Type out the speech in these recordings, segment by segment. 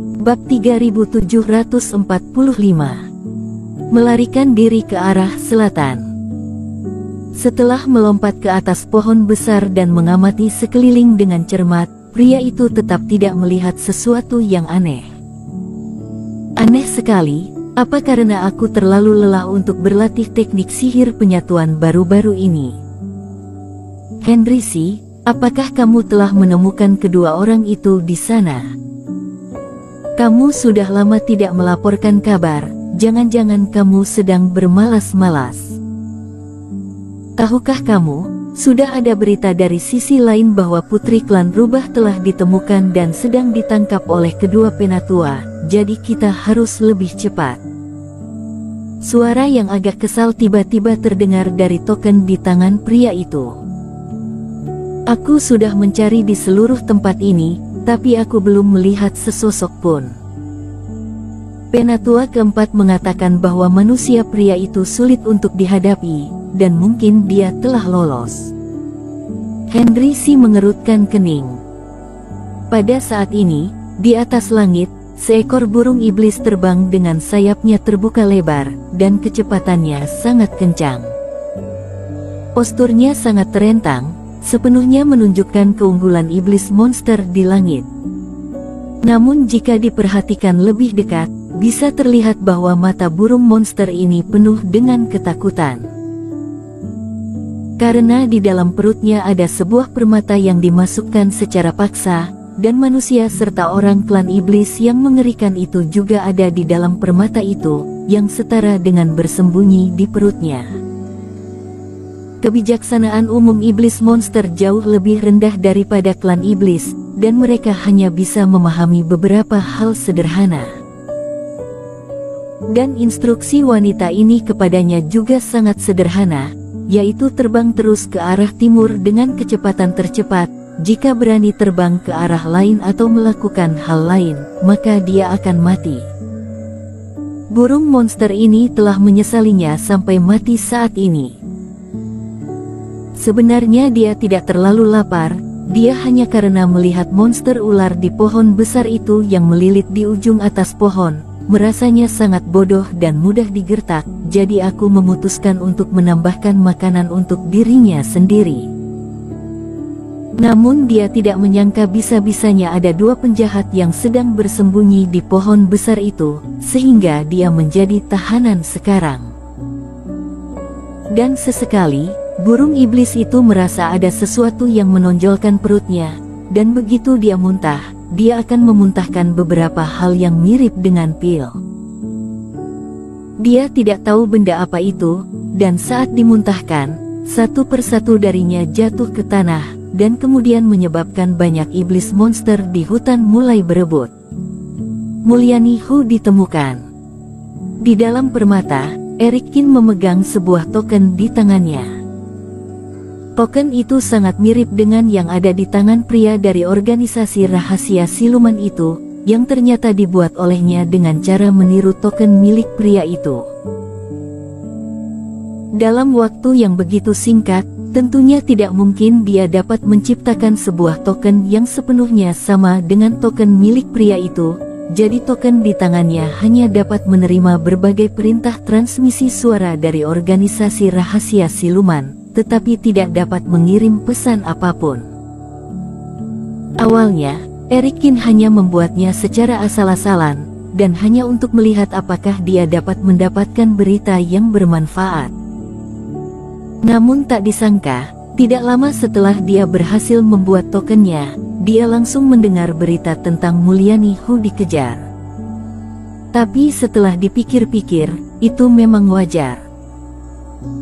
Bab 3745. Melarikan diri ke arah selatan. Setelah melompat ke atas pohon besar dan mengamati sekeliling dengan cermat, pria itu tetap tidak melihat sesuatu yang aneh. Aneh sekali, apa karena aku terlalu lelah untuk berlatih teknik sihir penyatuan baru-baru ini? Hendrisi, apakah kamu telah menemukan kedua orang itu di sana? Kamu sudah lama tidak melaporkan kabar, jangan-jangan kamu sedang bermalas-malas. Tahukah kamu, sudah ada berita dari sisi lain bahwa putri klan rubah telah ditemukan dan sedang ditangkap oleh kedua penatua, jadi kita harus lebih cepat. Suara yang agak kesal tiba-tiba terdengar dari token di tangan pria itu. Aku sudah mencari di seluruh tempat ini, tapi aku belum melihat sesosok pun. Penatua keempat mengatakan bahwa manusia pria itu sulit untuk dihadapi, dan mungkin dia telah lolos. Hendrisi mengerutkan kening. Pada saat ini, di atas langit, seekor burung iblis terbang dengan sayapnya terbuka lebar, dan kecepatannya sangat kencang. Posturnya sangat terentang, sepenuhnya menunjukkan keunggulan iblis monster di langit. Namun jika diperhatikan lebih dekat, bisa terlihat bahwa mata burung monster ini penuh dengan ketakutan. Karena di dalam perutnya ada sebuah permata yang dimasukkan secara paksa, dan manusia serta orang klan iblis yang mengerikan itu juga ada di dalam permata itu, yang setara dengan bersembunyi di perutnya. Kebijaksanaan umum iblis monster jauh lebih rendah daripada klan iblis, dan mereka hanya bisa memahami beberapa hal sederhana. Dan instruksi wanita ini kepadanya juga sangat sederhana, yaitu terbang terus ke arah timur dengan kecepatan tercepat. Jika berani terbang ke arah lain atau melakukan hal lain, maka dia akan mati. Burung monster ini telah menyesalinya sampai mati saat ini. Sebenarnya dia tidak terlalu lapar, dia hanya karena melihat monster ular di pohon besar itu yang melilit di ujung atas pohon, merasanya sangat bodoh dan mudah digertak, jadi aku memutuskan untuk menambahkan makanan untuk dirinya sendiri. Namun dia tidak menyangka bisa-bisanya ada dua penjahat yang sedang bersembunyi di pohon besar itu, sehingga dia menjadi tahanan sekarang. Dan sesekali, burung iblis itu merasa ada sesuatu yang menonjolkan perutnya, dan begitu dia muntah, dia akan memuntahkan beberapa hal yang mirip dengan pil. Dia tidak tahu benda apa itu, dan saat dimuntahkan, satu persatu darinya jatuh ke tanah, dan kemudian menyebabkan banyak iblis monster di hutan mulai berebut. Mulyani Hu ditemukan. Di dalam permata, Erikin memegang sebuah token di tangannya. Token itu sangat mirip dengan yang ada di tangan pria dari organisasi rahasia siluman itu, yang ternyata dibuat olehnya dengan cara meniru token milik pria itu. Dalam waktu yang begitu singkat, tentunya tidak mungkin dia dapat menciptakan sebuah token yang sepenuhnya sama dengan token milik pria itu, jadi token di tangannya hanya dapat menerima berbagai perintah transmisi suara dari organisasi rahasia siluman, tetapi tidak dapat mengirim pesan apapun. Awalnya, Erikin hanya membuatnya secara asal-asalan, dan hanya untuk melihat apakah dia dapat mendapatkan berita yang bermanfaat. Namun tak disangka, tidak lama setelah dia berhasil membuat tokennya, dia langsung mendengar berita tentang Mulyani Hu dikejar. Tapi setelah dipikir-pikir, itu memang wajar.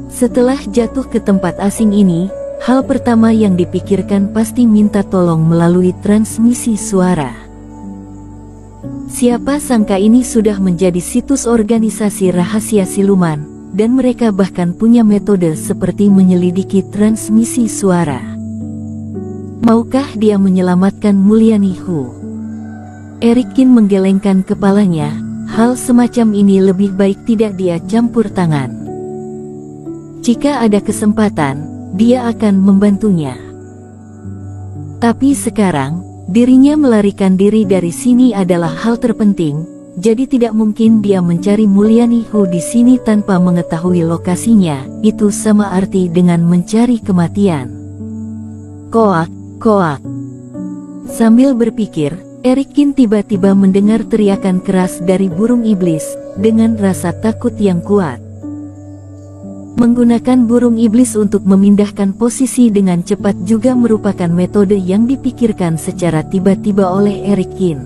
Setelah jatuh ke tempat asing ini, hal pertama yang dipikirkan pasti minta tolong melalui transmisi suara. Siapa sangka ini sudah menjadi situs organisasi rahasia siluman, dan mereka bahkan punya metode seperti menyelidiki transmisi suara. Maukah dia menyelamatkan Mulyani Hu? Erikin menggelengkan kepalanya, hal semacam ini lebih baik tidak dia campur tangan. Jika ada kesempatan, dia akan membantunya. Tapi sekarang, Dirinya melarikan diri dari sini adalah hal terpenting, jadi tidak mungkin dia mencari Mulyani Hu di sini tanpa mengetahui lokasinya. Itu sama arti dengan mencari kematian. Koak, koak. Sambil berpikir, Eric Kin tiba-tiba mendengar teriakan keras dari burung iblis, dengan rasa takut yang kuat. Menggunakan burung iblis untuk memindahkan posisi dengan cepat juga merupakan metode yang dipikirkan secara tiba-tiba oleh Eric Kin.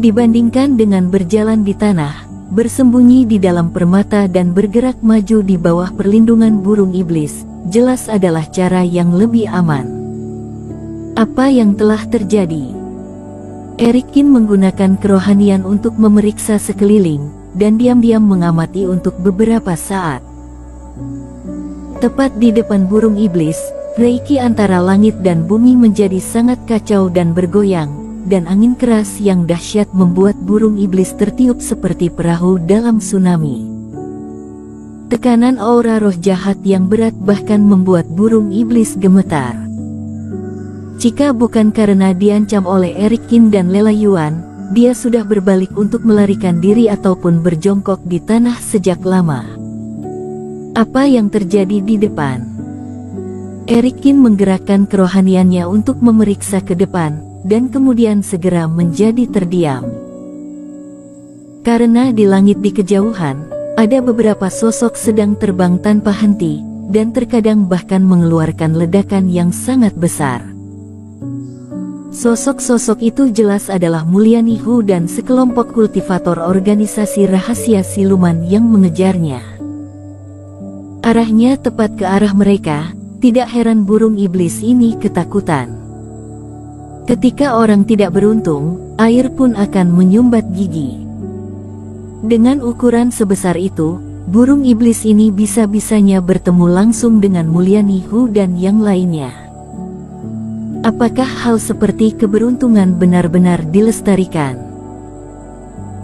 Dibandingkan dengan berjalan di tanah, bersembunyi di dalam permata dan bergerak maju di bawah perlindungan burung iblis, jelas adalah cara yang lebih aman. Apa yang telah terjadi? Eric Kin menggunakan kerohanian untuk memeriksa sekeliling, dan diam-diam mengamati untuk beberapa saat. Tepat di depan burung iblis, reiki antara langit dan bumi menjadi sangat kacau dan bergoyang, dan angin keras yang dahsyat membuat burung iblis tertiup seperti perahu dalam tsunami. Tekanan aura roh jahat yang berat bahkan membuat burung iblis gemetar. Jika bukan karena diancam oleh Eric Kin dan Lela Yuan, dia sudah berbalik untuk melarikan diri ataupun berjongkok di tanah sejak lama. Apa yang terjadi di depan? Eric Kin menggerakkan kerohaniannya untuk memeriksa ke depan, dan kemudian segera menjadi terdiam. Karena di langit di kejauhan, ada beberapa sosok sedang terbang tanpa henti, dan terkadang bahkan mengeluarkan ledakan yang sangat besar. Sosok-sosok itu jelas adalah Mulyani Hu dan sekelompok kultivator organisasi rahasia siluman yang mengejarnya. Arahnya tepat ke arah mereka, tidak heran burung iblis ini ketakutan. Ketika orang tidak beruntung, air pun akan menyumbat gigi. Dengan ukuran sebesar itu, burung iblis ini bisa-bisanya bertemu langsung dengan Mulyani Hu dan yang lainnya. Apakah hal seperti keberuntungan benar-benar dilestarikan?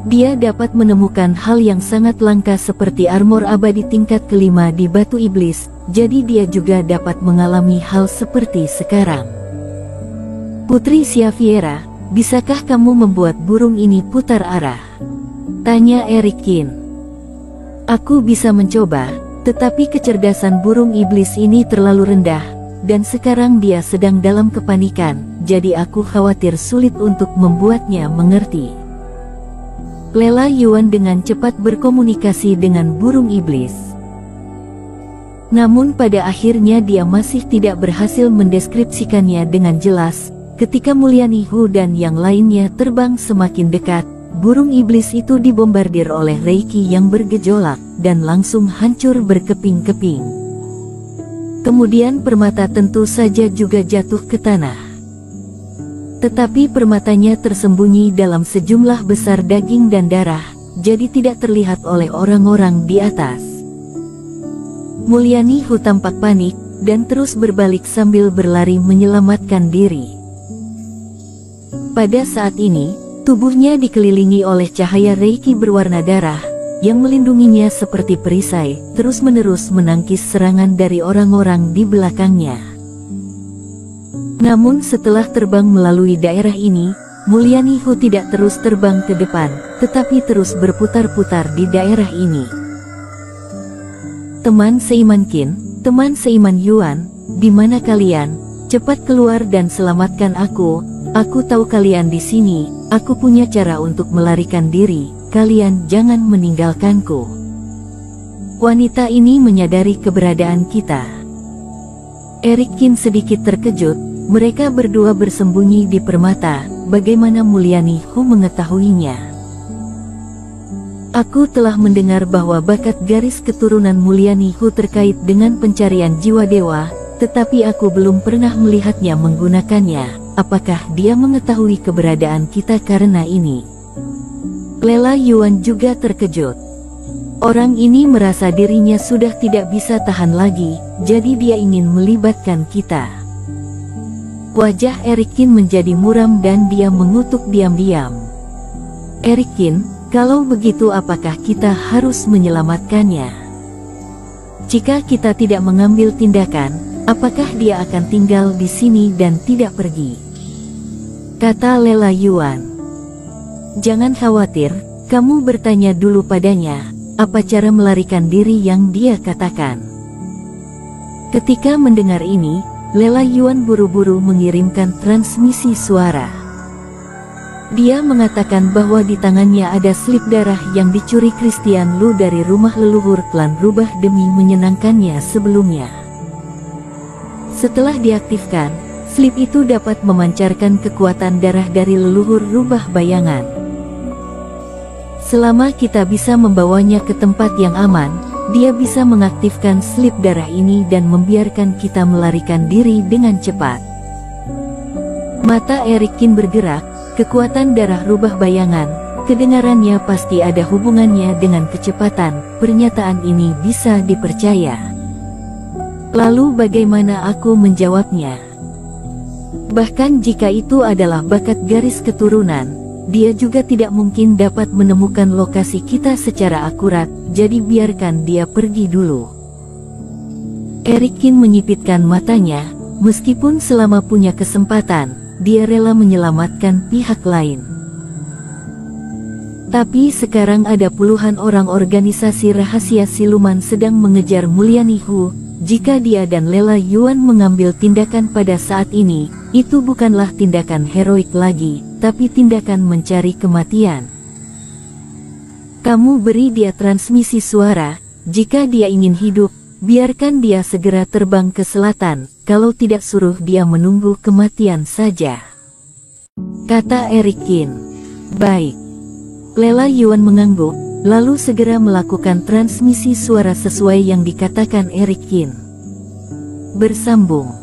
Dia dapat menemukan hal yang sangat langka seperti armor abadi tingkat kelima di batu iblis, jadi dia juga dapat mengalami hal seperti sekarang. Putri Xaviera, bisakah kamu membuat burung ini putar arah? Tanya Eric Kin. Aku bisa mencoba, tetapi kecerdasan burung iblis ini terlalu rendah. Dan sekarang dia sedang dalam kepanikan, jadi aku khawatir sulit untuk membuatnya mengerti. Lela Yuan dengan cepat berkomunikasi dengan burung iblis. Namun pada akhirnya dia masih tidak berhasil mendeskripsikannya dengan jelas. Ketika Mulyani Hu dan yang lainnya terbang semakin dekat, burung iblis itu dibombardir oleh reiki yang bergejolak, dan langsung hancur berkeping-keping. Kemudian permata tentu saja juga jatuh ke tanah. Tetapi permatanya tersembunyi dalam sejumlah besar daging dan darah, jadi tidak terlihat oleh orang-orang di atas. Mulyani Hu tampak panik, dan terus berbalik sambil berlari menyelamatkan diri. Pada saat ini, tubuhnya dikelilingi oleh cahaya reiki berwarna darah, yang melindunginya seperti perisai, terus-menerus menangkis serangan dari orang-orang di belakangnya. Namun setelah terbang melalui daerah ini, Mulyani Hu tidak terus terbang ke depan, tetapi terus berputar-putar di daerah ini. Teman seiman Kin, teman seiman Yuan, di mana kalian? Cepat keluar dan selamatkan aku tahu kalian di sini, aku punya cara untuk melarikan diri. Kalian jangan meninggalkanku. Wanita ini menyadari keberadaan kita. Eric Kin sedikit terkejut, mereka berdua bersembunyi di permata, bagaimana Mulyani Hu mengetahuinya? Aku telah mendengar bahwa bakat garis keturunan Mulyani Hu terkait dengan pencarian jiwa dewa, tetapi aku belum pernah melihatnya menggunakannya. Apakah dia mengetahui keberadaan kita karena ini? Lela Yuan juga terkejut. Orang ini merasa dirinya sudah tidak bisa tahan lagi, jadi dia ingin melibatkan kita. Wajah Eric Kin menjadi muram dan dia mengutuk diam-diam. Eric Kin, kalau begitu apakah kita harus menyelamatkannya? Jika kita tidak mengambil tindakan, apakah dia akan tinggal di sini dan tidak pergi? kata Lela Yuan. Jangan khawatir, kamu bertanya dulu padanya, apa cara melarikan diri yang dia katakan. Ketika mendengar ini, Lela Yuan buru-buru mengirimkan transmisi suara. Dia mengatakan bahwa di tangannya ada slip darah yang dicuri Christian Lu dari rumah leluhur klan rubah demi menyenangkannya sebelumnya. Setelah diaktifkan, slip itu dapat memancarkan kekuatan darah dari leluhur rubah bayangan. Selama kita bisa membawanya ke tempat yang aman, dia bisa mengaktifkan slip darah ini dan membiarkan kita melarikan diri dengan cepat. Mata Eric Kin bergerak, kekuatan darah rubah bayangan, kedengarannya pasti ada hubungannya dengan kecepatan, pernyataan ini bisa dipercaya. Lalu bagaimana aku menjawabnya? Bahkan jika itu adalah bakat garis keturunan, dia juga tidak mungkin dapat menemukan lokasi kita secara akurat, jadi biarkan dia pergi dulu. Eric Kin menyipitkan matanya, meskipun selama punya kesempatan, dia rela menyelamatkan pihak lain. Tapi sekarang ada puluhan orang organisasi rahasia siluman sedang mengejar Mulyani Hu. Jika dia dan Lela Yuan mengambil tindakan pada saat ini, itu bukanlah tindakan heroik lagi, tapi tindakan mencari kematian. Kamu beri dia transmisi suara, jika dia ingin hidup, biarkan dia segera terbang ke selatan, kalau tidak suruh dia menunggu kematian saja. Kata Eric Kin. Baik. Lela Yuan mengangguk, lalu segera melakukan transmisi suara sesuai yang dikatakan Eric Kin. Bersambung.